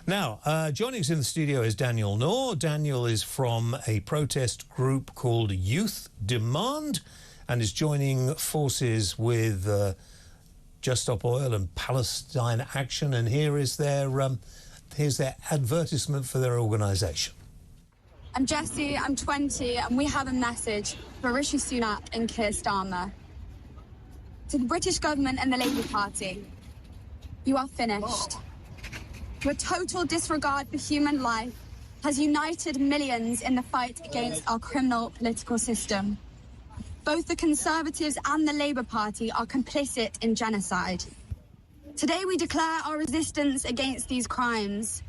Now, joining us in the studio is Daniel Knorr. Daniel is from a protest group called Youth Demand and is joining forces with Just Stop Oil and Palestine Action. And here's their advertisement for their organisation. I'm Jessie, I'm 20, and we have a message for Rishi Sunak and Keir Starmer. To the British government and the Labour Party, you are finished. Your total disregard for human life has united millions in the fight against our criminal political system. Both the Conservatives and the Labour Party are complicit in genocide. Today we declare our resistance against these crimes.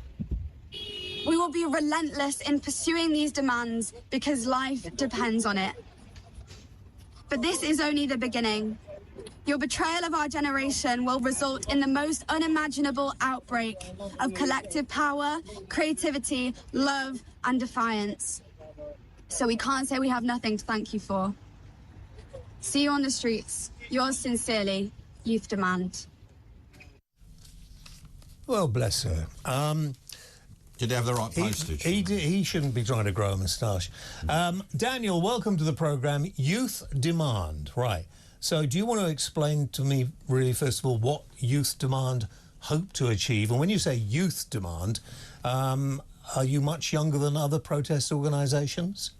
We will be relentless in pursuing these demands because life depends on it. But this is only the beginning. Your betrayal of our generation will result in the most unimaginable outbreak of collective power, creativity, love, and defiance. So we can't say we have nothing to thank you for. See you on the streets. Yours sincerely, Youth Demand. Well, bless her. Did he have the right postage? He shouldn't be trying to grow a moustache. Daniel, welcome to the programme. Youth Demand, right. So do you want to explain to me, really, first of all, what Youth Demand hope to achieve? And when you say Youth Demand, are you much younger than other protest organisations?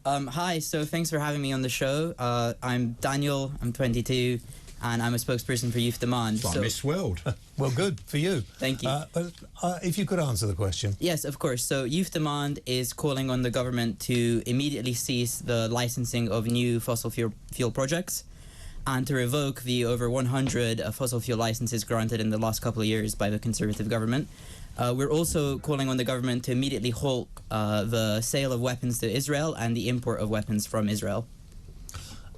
Hi, so thanks for having me on the show. I'm Daniel, I'm 22, and I'm a spokesperson for Youth Demand. Like Miss World. Well, good for you. Thank you. But if you could answer the question. Yes, of course. So Youth Demand is calling on the government to immediately cease the licensing of new fossil fuel projects and to revoke the over 100 fossil fuel licenses granted in the last couple of years by the Conservative government. We're also calling on the government to immediately halt the sale of weapons to Israel and the import of weapons from Israel.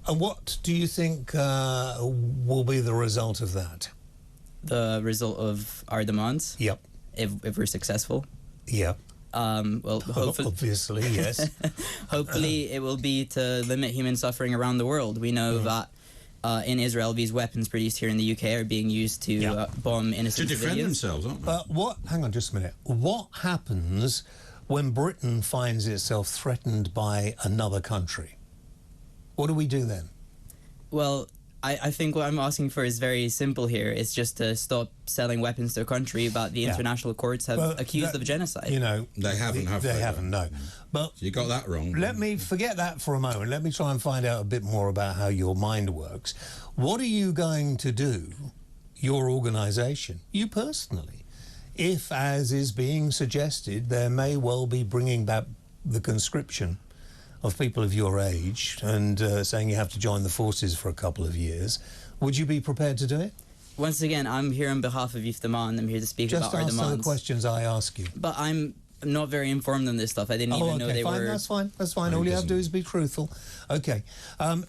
And what do you think will be the result of that? The result of our demands? Yep. If we're successful? Yep. Well, hopefully... Obviously, yes. Hopefully it will be to limit human suffering around the world. We know that in Israel, these weapons produced here in the UK are being used to bomb innocent civilians. To defend themselves, aren't they? But hang on just a minute. What happens when Britain finds itself threatened by another country? What do we do then? Well, I think what I'm asking for is very simple here. It's just to stop selling weapons to a country that the international courts have accused of genocide. You know, they haven't, have they? They haven't, no. But so you got that wrong. Let me forget that for a moment. Let me try and find out a bit more about how your mind works. What are you going to do, your organisation, you personally, if, as is being suggested, there may well be bringing back the conscription of people of your age and saying you have to join the forces for a couple of years? Would you be prepared to do it? Once again, I'm here on behalf of Youth Demand. I'm here to speak about our demands. Just answer the questions I ask you. But I'm not very informed on this stuff. I didn't even know they were... That's fine, that's fine. All you have to do is be truthful. OK.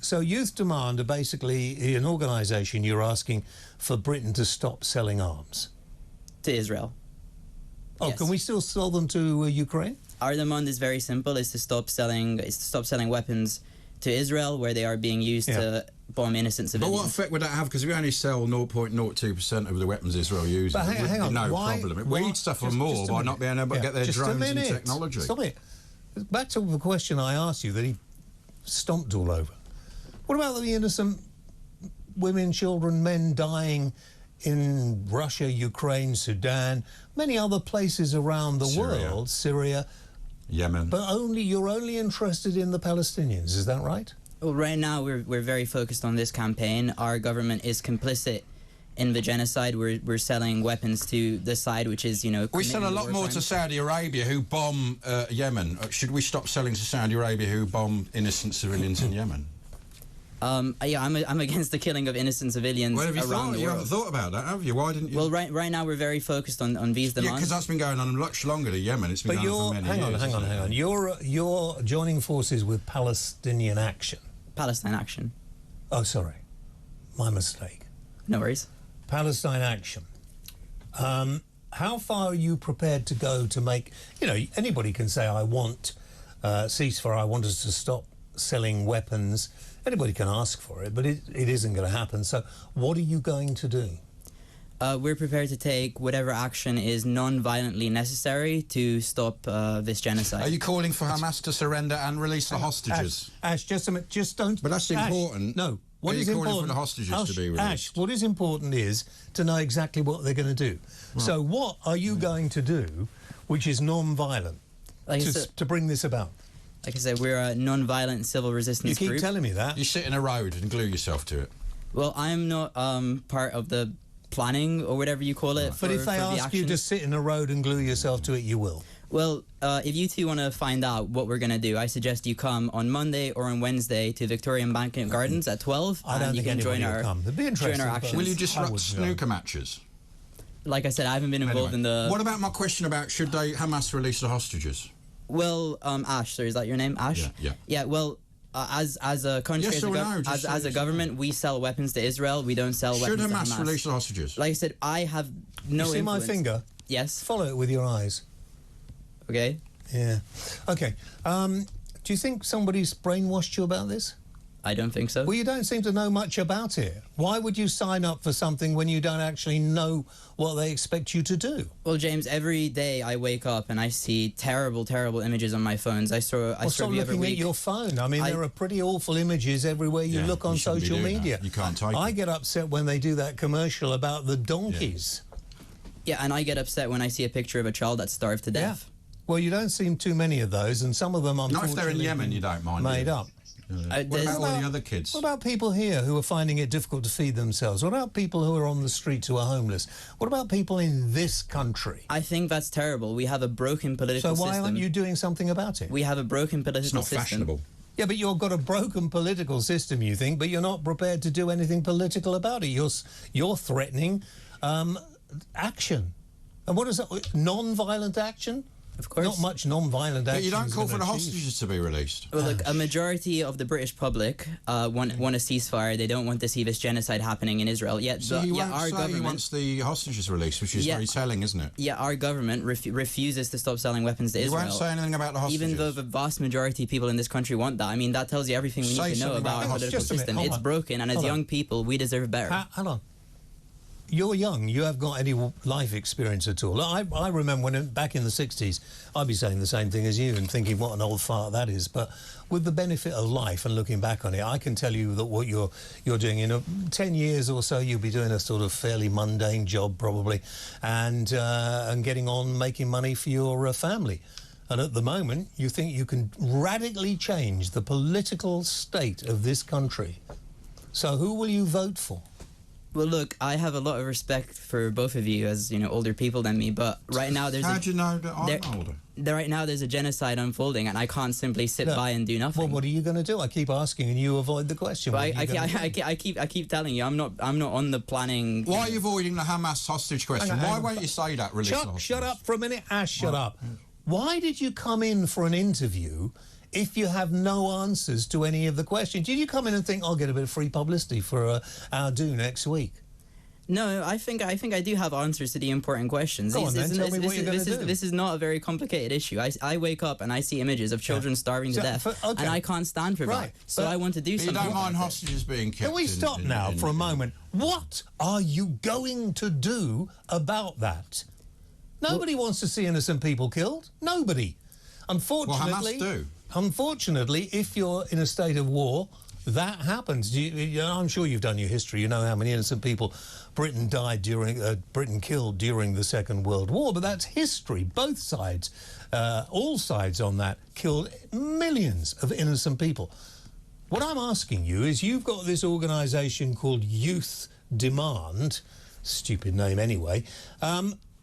So Youth Demand are basically an organisation you're asking for Britain to stop selling arms. To Israel. Oh, yes. Can we still sell them to Ukraine? Our demand is very simple: is to stop selling weapons to Israel, where they are being used to bomb innocent civilians. But what effect would that have? Because we only sell 0.02% of the weapons Israel uses. But hang on, no problem. We'd suffer more by not being able to get their drones and technology. Stop it. Back to the question I asked you that he stomped all over. What about the innocent women, children, men dying in Russia, Ukraine, Sudan, many other places around the world, Syria, Yemen. But you're only interested in the Palestinians, is that right? Well, right now we're very focused on this campaign. Our government is complicit in the genocide. We're selling weapons to the side which is, you know... We sell a lot more to Saudi Arabia, who bomb Yemen. Should we stop selling to Saudi Arabia, who bomb innocent civilians in Yemen? Yeah, I'm against the killing of innocent civilians around the world. You haven't thought about that, have you? Why didn't you? Well, right now we're very focused on these demands. Yeah, because that's been going on much longer to Yemen. It's been going on for many years. Hang on. You're joining forces with Palestinian Action. Palestine Action. Oh, sorry. My mistake. No worries. Palestine Action. How far are you prepared to go to make... You know, anybody can say, I want ceasefire, I want us to stop selling weapons. Anybody can ask for it, but it isn't going to happen. So what are you going to do? We're prepared to take whatever action is non-violently necessary to stop this genocide. Are you calling for Hamas to surrender and release the hostages? Ash, just a minute. Just don't... But that's important. No. What is calling important, for the hostages to be released? Ash, what is important is to know exactly what they're going to do. Right. So what are you going to do which is non-violent to bring this about? Like I said, we're a non-violent civil resistance group. You keep telling me that. You sit in a road and glue yourself to it. Well, I'm not part of the planning or whatever you call it. But if they ask you to sit in a road and glue yourself to it, you will. Well, if you two want to find out what we're going to do, I suggest you come on Monday or on Wednesday to Victoria Embankment Gardens at 12. I don't think anybody will come. It'd be interesting. Action. Will you disrupt snooker matches? Like I said, I haven't been involved in the... What about my question about should they Hamas release the hostages? Well, Ash, sorry, is that your name, Ash? Yeah. Yeah, well... as a country, as a government, we sell weapons to Israel. We don't sell weapons to Hamas. Should Hamas release the hostages? Like I said, I have no influence. You see my finger? Yes. Follow it with your eyes. Okay. Yeah. Okay. Do you think somebody's brainwashed you about this? I don't think so. Well, you don't seem to know much about it. Why would you sign up for something when you don't actually know what they expect you to do? Well, James, every day I wake up and I see terrible, terrible images on my phones. Stop looking at your phone. I mean, there are pretty awful images everywhere you look on social media. That. You can't take I get upset when they do that commercial about the donkeys. Yeah, and I get upset when I see a picture of a child that's starved to death. Yeah. Well, you don't see too many of those, and some of them, unfortunately... Not if they're in Yemen, you don't mind. Made up. What about all the other kids? What about people here who are finding it difficult to feed themselves? What about people who are on the streets who are homeless? What about people in this country? I think that's terrible. We have a broken political system. So why aren't you doing something about it? We have a broken political system. It's not fashionable. Yeah, but you've got a broken political system, you think, but you're not prepared to do anything political about it. You're threatening action. And what is that? Non-violent action? Of course. Not much non-violent action. But you don't call for the hostages to be released. Well, look, a majority of the British public want a ceasefire. They don't want to see this genocide happening in Israel. Yet, so our government wants the hostages released, which is very telling, isn't it? Yeah, our government refuses to stop selling weapons to Israel. You won't say anything about the hostages. Even though the vast majority of people in this country want that. I mean, that tells you everything we need to know about our political system. It's broken, and as young people, we deserve better. Hold on. You're young. You haven't got any life experience at all. I remember back in the 60s, I'd be saying the same thing as you and thinking what an old fart that is. But with the benefit of life and looking back on it, I can tell you that what you're doing in 10 years or so, you'll be doing a sort of fairly mundane job probably, and getting on making money for your family. And at the moment, you think you can radically change the political state of this country. So who will you vote for? Well, look, I have a lot of respect for both of you as, older people than me, but right now there's How do you know that I'm older? Right now there's a genocide unfolding, and I can't simply sit by and do nothing. Well, what are you going to do? I keep asking, and you avoid the question. But I keep telling you, I'm not on the planning. Why are you avoiding the Hamas hostage question? Why won't you say that? Chuck, shut up for a minute. Ash, shut up. Why did you come in for an interview if you have no answers to any of the questions? Did you come in and think, I'll get a bit of free publicity for our do next week? No, I think I do have answers to the important questions. Go on, then. Tell me what you're going to do. This is not a very complicated issue. I wake up and I see images of children starving to death, and I can't stand for that. So I want to do something. You don't mind hostages being kept? Can we stop now for a moment? What are you going to do about that? Nobody wants to see innocent people killed. Nobody. Unfortunately, Hamas do. Unfortunately, if you're in a state of war, that happens. I'm sure you've done your history. You know how many innocent people Britain killed during the Second World War. But that's history. Both sides, all sides on that, killed millions of innocent people. What I'm asking you is, you've got this organisation called Youth Demand, stupid name anyway.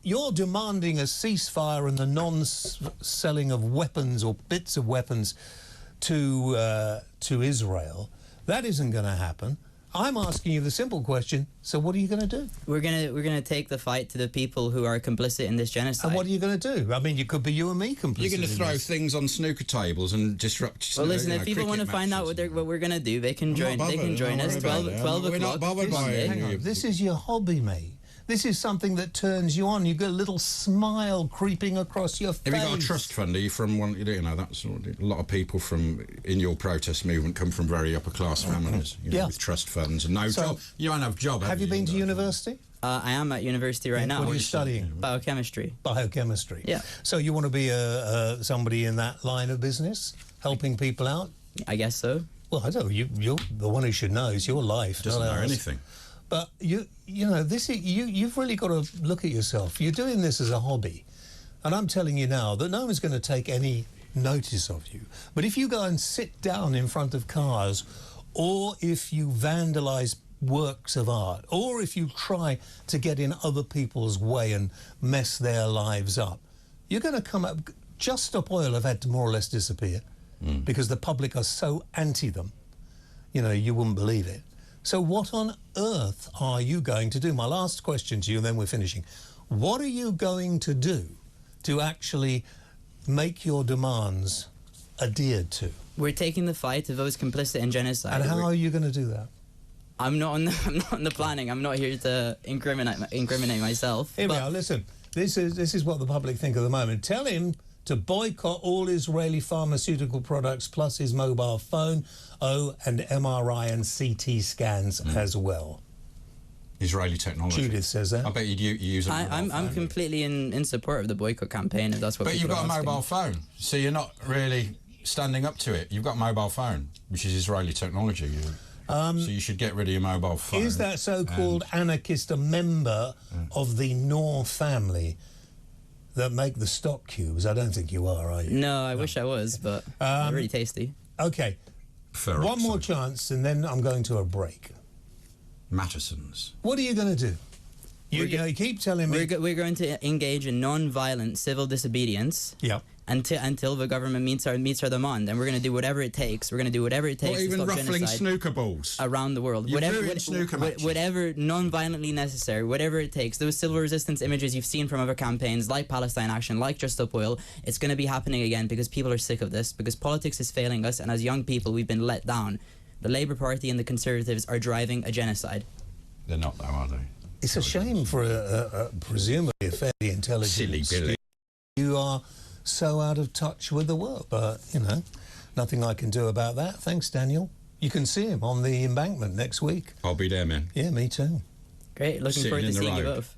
You're demanding a ceasefire and the non-selling of weapons or bits of weapons to Israel. That isn't going to happen. I'm asking you the simple question, so what are you going to do? We're gonna take the fight to the people who are complicit in this genocide. And what are you going to do? I mean, you could be you and me complicit. You're going to throw things on snooker tables and disrupt... Well, listen, if people want to find out what we're going to do, they can join us 12 o'clock. We're not bothered by it. Hang on, this is your hobby, mate. This is something that turns you on. You get a little smile creeping across your face. Have you got a trust fund? Are you from one? That's a lot of people in your protest movement come from very upper class families. With trust funds and no job. You don't have a job. Have you been to university? I am at university right now. What are you studying? Biochemistry. Biochemistry. Yeah. So you want to be somebody in that line of business, helping people out? I guess so. Well, I don't know. You're the one who should know. It's your life. Doesn't not know ours. anything. But you know, you've really got to look at yourself. You're doing this as a hobby, and I'm telling you now that no one's going to take any notice of you. But if you go and sit down in front of cars, or if you vandalise works of art, or if you try to get in other people's way and mess their lives up, you're going to come up. Just Stop Oil have had to more or less disappear because the public are so anti them. You know, you wouldn't believe it. So what on earth are you going to do? My last question to you, and then we're finishing. What are you going to do to actually make your demands adhered to? We're taking the fight to those complicit in genocide. And how are you going to do that? I'm not on the planning. I'm not here to incriminate myself. Here we are. Listen, this is what the public think at the moment. Tell him to boycott all Israeli pharmaceutical products plus his mobile phone, and MRI and CT scans as well. Israeli technology. Judith says that. I bet you use a mobile phone. I'm completely in support of the boycott campaign, if that's what. But you've got a asking. mobile phone, so you're not really standing up to it. You've got a mobile phone, which is Israeli technology. So you should get rid of your mobile phone. Is that so-called anarchist a member of the Knorr family that make the stock cubes? I don't think you are you? No, I wish I was, but they're really tasty. Okay. One more chance, and then I'm going to a break. Mattison's. What are you going to do? You keep telling me... We're going to engage in non-violent civil disobedience. Yeah. Until the government meets our demand, and we're going to do whatever it takes. We're going to do whatever it takes. Not even to stop ruffling genocide snooker balls around the world. Whatever non-violently necessary, whatever it takes. Those civil resistance images you've seen from other campaigns, like Palestine Action, like Just Stop Oil, it's going to be happening again because people are sick of this. Because politics is failing us, and as young people, we've been let down. The Labour Party and the Conservatives are driving a genocide. They're not, though, are they? It's a shame for a presumably a fairly intelligent... Silly Billy. You are so out of touch with the world, but, you know, nothing I can do about that. Thanks, Daniel. You can see him on the embankment next week. I'll be there, man. Yeah, me too. Great, looking forward to seeing you both.